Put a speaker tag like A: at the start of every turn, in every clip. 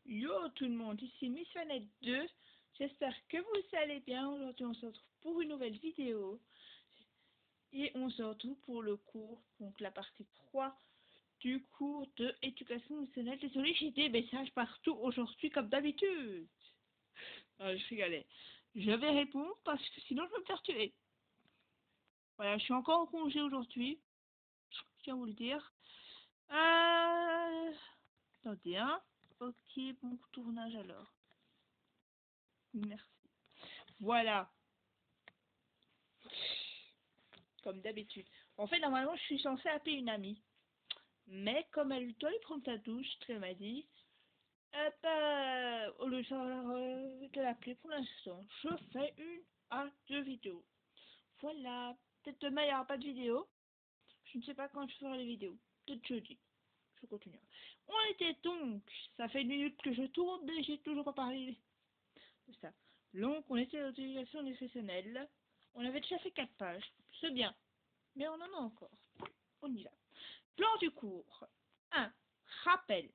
A: Yo tout le monde, ici Miss Fanette 2, j'espère que vous allez bien. Aujourd'hui on se retrouve pour une nouvelle vidéo et on se retrouve pour le cours, donc la partie 3 du cours de éducation nutritionnelle. Désolé, j'ai des messages partout aujourd'hui comme d'habitude. Je rigolais. Je vais répondre parce que sinon je vais me faire tuer. Voilà, je suis encore en congé aujourd'hui, je tiens à vous le dire. Attendez, hein. Ok, bon tournage alors. Merci. Voilà. Comme d'habitude. En fait, normalement, je suis censée appeler une amie. Mais comme elle doit lui prendre sa douche, elle m'a dit, au lieu de l'appeler pour l'instant, je fais une à deux vidéos. Voilà. Peut-être demain, il n'y aura pas de vidéo. Je ne sais pas quand je ferai les vidéos. Peut-être jeudi. Je continue. On était donc, ça fait une minute que je tourne et j'ai toujours pas parlé de ça. Donc, on était à l'utilisation nutritionnelle. On avait déjà fait 4 pages. C'est bien. Mais on en a encore. On y va. Plan du cours. 1. Rappel.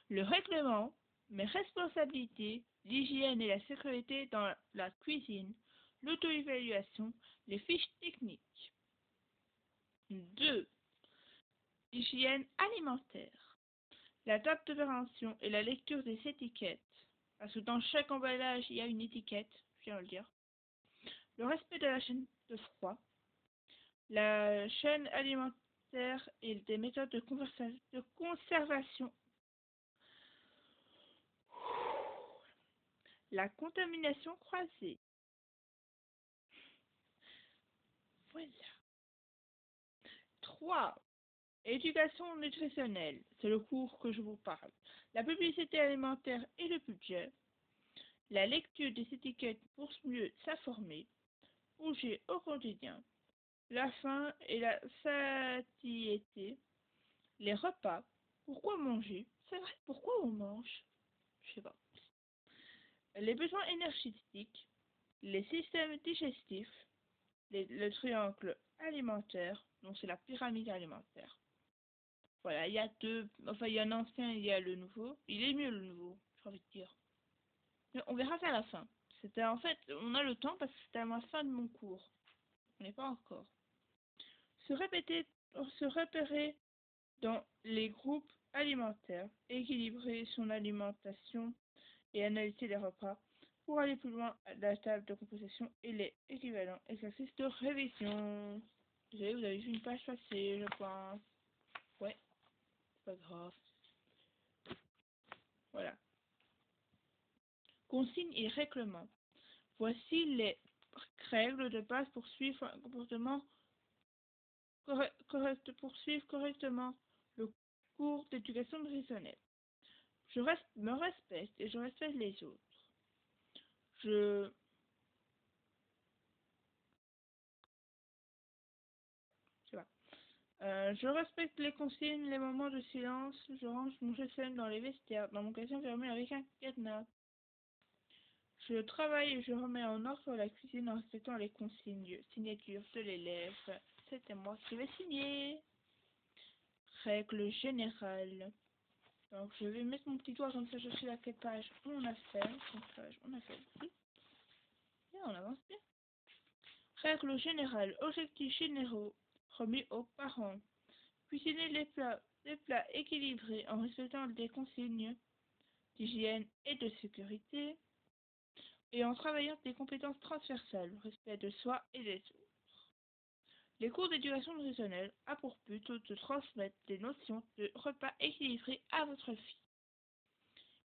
A: Le règlement, mes responsabilités, l'hygiène et la sécurité dans la cuisine, l'auto-évaluation, les fiches techniques. 2. Hygiène alimentaire. La table d'opération et la lecture des étiquettes. Parce que dans chaque emballage, il y a une étiquette, je viens de le dire. Le respect de la chaîne de froid. La chaîne alimentaire et des méthodes de conservation. La contamination croisée. Voilà. 3. Éducation nutritionnelle. C'est le cours que je vous parle. La publicité alimentaire et le budget. La lecture des étiquettes pour mieux s'informer. Bouger au quotidien. La faim et la satiété. Les repas. Pourquoi manger? C'est vrai, pourquoi on mange? Je sais pas. Les besoins énergétiques. Les systèmes digestifs. Le triangle alimentaire. Donc c'est la pyramide alimentaire. Voilà, il y a deux. Enfin, il y a un ancien et il y a le nouveau. Il est mieux le nouveau, j'ai envie de dire. Mais on verra ça à la fin. C'était en fait, on a le temps parce que c'était à la fin de mon cours. On n'est pas encore. Se répéter, se repérer dans les groupes alimentaires, équilibrer son alimentation et analyser les repas pour aller plus loin à la table de composition et les équivalents exercices de révision. Désolé, vous avez vu une page passée, je pense. Ouais, pas grave. Voilà. Consignes et règlements. Voici les règles de base pour suivre un comportement poursuivre correctement le cours d'éducation nutritionnelle. Je me respecte et je respecte les autres. Je sais pas. Je respecte les consignes, les moments de silence. Je range mon GSM dans les vestiaires, dans mon casier fermé avec un cadenas. Je travaille et je remets en ordre la cuisine en respectant les consignes. Signature de l'élève. C'était moi qui vais signer. Règle générale. Donc je vais mettre mon petit doigt comme ça je sais à quelle page on a fait. On a fait ici. Et on avance bien. Règle générale. Objectifs généraux remis aux parents. Cuisiner les plats équilibrés en respectant des consignes d'hygiène et de sécurité. Et en travaillant des compétences transversales, respect de soi et des autres. Les cours d'éducation nutritionnelle a pour but de transmettre des notions de repas équilibrés à votre fille.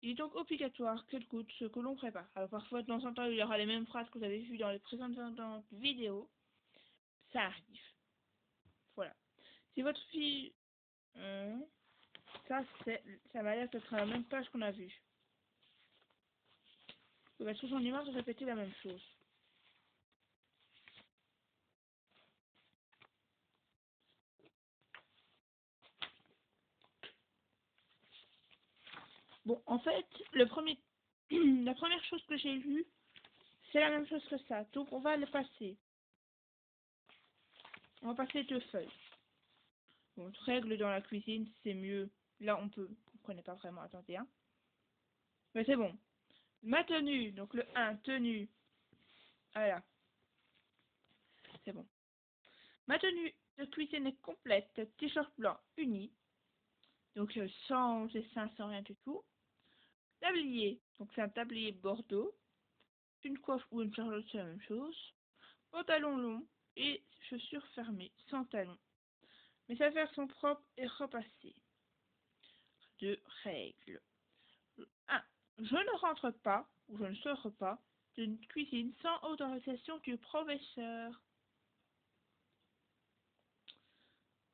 A: Il est donc obligatoire qu'elle goûte ce que l'on prépare. Alors parfois, de temps en temps, il y aura les mêmes phrases que vous avez vues dans les précédentes vidéos. Ça arrive. Voilà. Si votre fille... ça m'a l'air d'être la même page qu'on a vue. Parce que j'en ai marre de répéter la même chose. Bon, en fait, la première chose que j'ai lue, c'est la même chose que ça. Donc, on va le passer. On va passer 2 feuilles. Bon, règle dans la cuisine, c'est mieux. Là, on peut. Vous comprenez pas vraiment. Attendez, hein. Mais c'est bon. Ma tenue, donc le 1, tenue. Voilà, c'est bon. Ma tenue de cuisine est complète. T-shirt blanc uni. Donc sans dessin, sans rien du tout. Tablier, donc c'est un tablier bordeaux. Une coiffe ou une charlotte, c'est la même chose. Pantalon long et chaussures fermées, sans talons. Mes affaires sont propres et repassées. Deux règles. 1. Je ne rentre pas, ou je ne sors pas, d'une cuisine sans autorisation du professeur.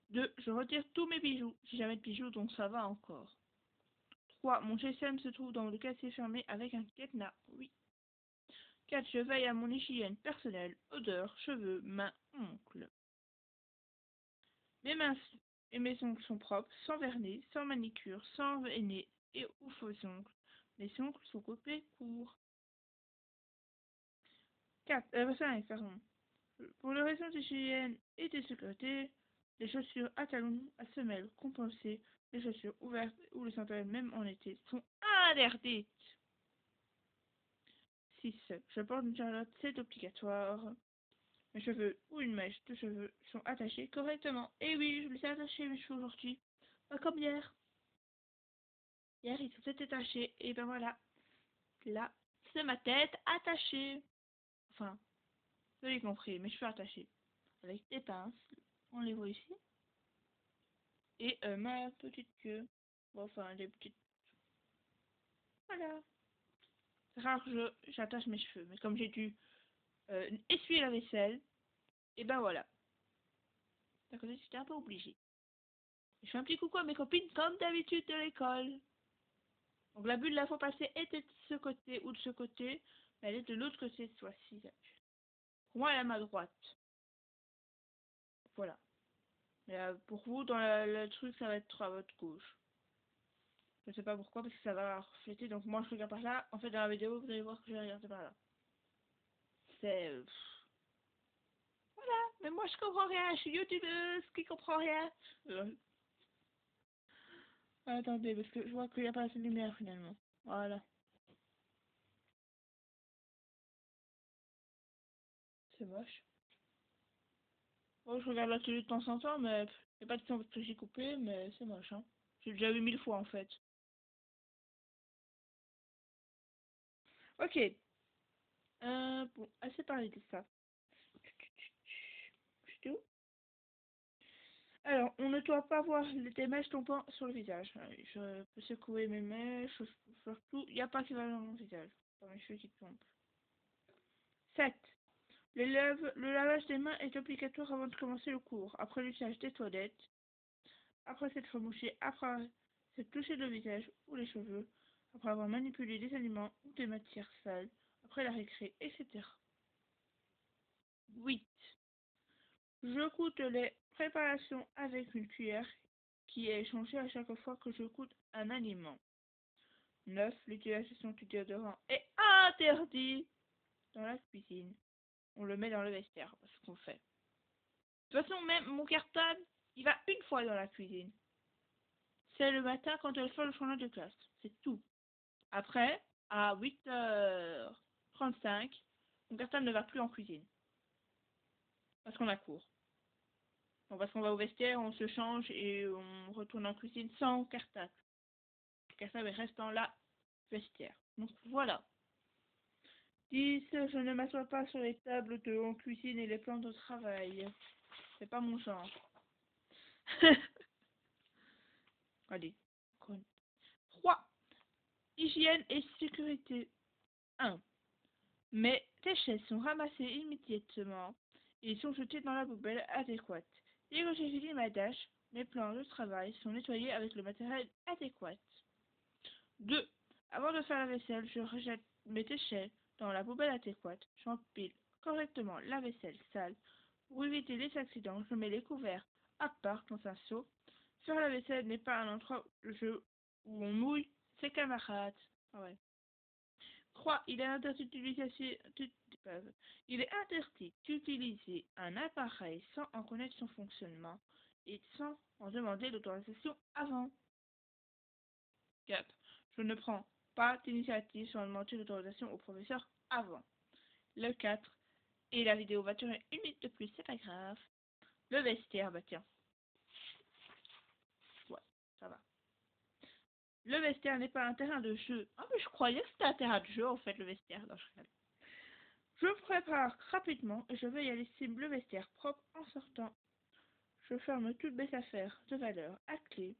A: 2. Je retire tous mes bijoux. J'ai jamais de bijoux, donc ça va encore. 3. Mon GSM se trouve dans le casier fermé avec un cadenas. Oui. 4. Je veille à mon hygiène personnelle, odeur, cheveux, mains, ongles. Mes mains et mes ongles sont propres, sans vernis, sans manicure, sans henné et ou faux ongles. Mes ongles sont coupés courts. 5, pardon. Pour les raisons d'hygiène et de sécurité, les chaussures à talons, à semelles compensées, les chaussures ouvertes ou les sandales même en été sont interdites. 6. Je porte une charlotte, c'est obligatoire. Mes cheveux ou une mèche de cheveux sont attachés correctement. Et oui, je me suis attaché mes cheveux aujourd'hui. Pas comme hier. Hier, ils sont attachés. Et ben voilà. Là, c'est ma tête attachée. Enfin, vous avez compris, mes cheveux attachés. Avec des pinces. On les voit ici. Et ma petite queue. Bon, enfin, des petites... Voilà. C'est rare que j'attache mes cheveux. Mais comme j'ai dû essuyer la vaisselle, et ben voilà. D'accord, j'étais un peu obligée. Je fais un petit coucou à mes copines comme d'habitude de l'école. Donc la bulle de la fois passée était de ce côté ou de ce côté, mais elle est de l'autre côté cette fois-ci. Pour moi, elle est à ma droite. Voilà. Mais pour vous, dans le truc, ça va être à votre gauche. Je sais pas pourquoi, parce que ça va refléter. Donc moi, je regarde par là. En fait, dans la vidéo, vous allez voir que je vais regarder par là. C'est... voilà. Mais moi, je comprends rien. Je suis youtubeuse qui comprend rien. Attendez, parce que je vois qu'il n'y a pas assez de lumière, finalement. Voilà. C'est moche. Bon, je regarde la télé de temps en temps, mais il n'y a pas de temps parce que j'ai coupé, mais c'est moche, hein. J'ai déjà vu 1000 fois, en fait. Ok. Bon, assez parlé de ça. Alors, on ne doit pas voir des mèches tombant sur le visage. Je peux secouer mes mèches, surtout, il n'y a pas qui va dans mon visage. Dans mes cheveux qui tombent. 7. Le lavage des mains est obligatoire avant de commencer le cours. Après l'usage des toilettes, après s'être mouché, après s'être touché le visage ou les cheveux, après avoir manipulé des aliments ou des matières sales, après la récré, etc. 8. Je goûte les préparations avec une cuillère qui est échangée à chaque fois que je goûte un aliment. 9. L'utilisation du déodorant est interdite dans la cuisine. On le met dans le vestiaire, c'est ce qu'on fait. De toute façon, même mon cartable, il va une fois dans la cuisine. C'est le matin quand elle fait le journal de classe. C'est tout. Après, à 8h35, mon cartable ne va plus en cuisine. Parce qu'on a cours. Donc parce qu'on va au vestiaire, on se change et on retourne en cuisine sans cartable. Le cartable reste dans la vestiaire. Donc voilà. 10. Je ne m'assois pas sur les tables de en cuisine et les plans de travail. C'est pas mon genre. Allez. 3. Hygiène et sécurité. 1. Mes déchets sont ramassés immédiatement et sont jetés dans la poubelle adéquate. Dès que j'ai fini ma tâche, mes plans de travail sont nettoyés avec le matériel adéquat. 2. Avant de faire la vaisselle, je rejette mes déchets dans la poubelle adéquate. J'empile correctement la vaisselle sale. Pour éviter les accidents, je mets les couverts à part dans un seau. Faire la vaisselle n'est pas un endroit où on mouille ses camarades. Ah ouais. 3. Il est interdit d'utiliser un appareil sans en connaître son fonctionnement et sans en demander l'autorisation avant. 4. Je ne prends Pas d'initiative sans demander l'autorisation au professeur avant. Le 4. Et la vidéo va durer 1 minute de plus, c'est pas grave. Le vestiaire, bah tiens. Ouais, ça va. Le vestiaire n'est pas un terrain de jeu. Ah, mais je croyais que c'était un terrain de jeu, en fait, le vestiaire. Non, je me prépare rapidement et je vais y aller le vestiaire propre en sortant. Je ferme toutes mes affaires de valeur à clé.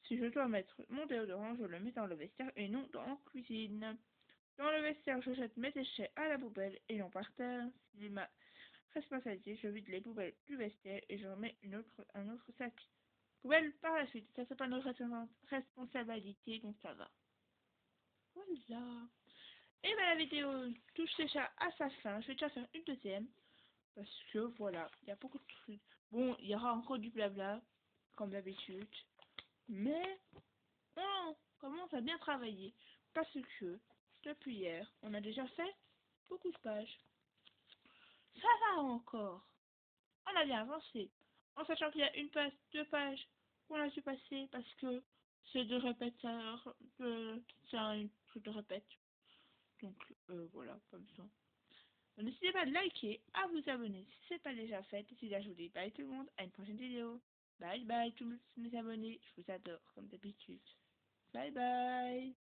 A: Si je dois mettre mon déodorant, je le mets dans le vestiaire et non dans la cuisine. Dans le vestiaire, je jette mes déchets à la poubelle et non par terre. C'est ma responsabilité. Je vide les poubelles du vestiaire et je remets un autre sac poubelle par la suite. Ça, c'est pas notre responsabilité, donc ça va. Voilà. Et ben, la vidéo touche déjà à sa fin. Je vais déjà faire une deuxième. Parce que voilà, il y a beaucoup de trucs. Bon, il y aura encore du blabla, comme d'habitude. Mais on commence à bien travailler. Parce que depuis hier, on a déjà fait beaucoup de pages. Ça va encore. On a bien avancé. En sachant qu'il y a une page, 2 pages qu'on a dû passer parce que c'est de répéteurs, c'est un truc de répète. Donc voilà, comme ça. N'hésitez pas à liker, à vous abonner si ce n'est pas déjà fait. Et si je vous dis bye tout le monde, à une prochaine vidéo. Bye bye tous mes abonnés, je vous adore comme d'habitude. Bye bye.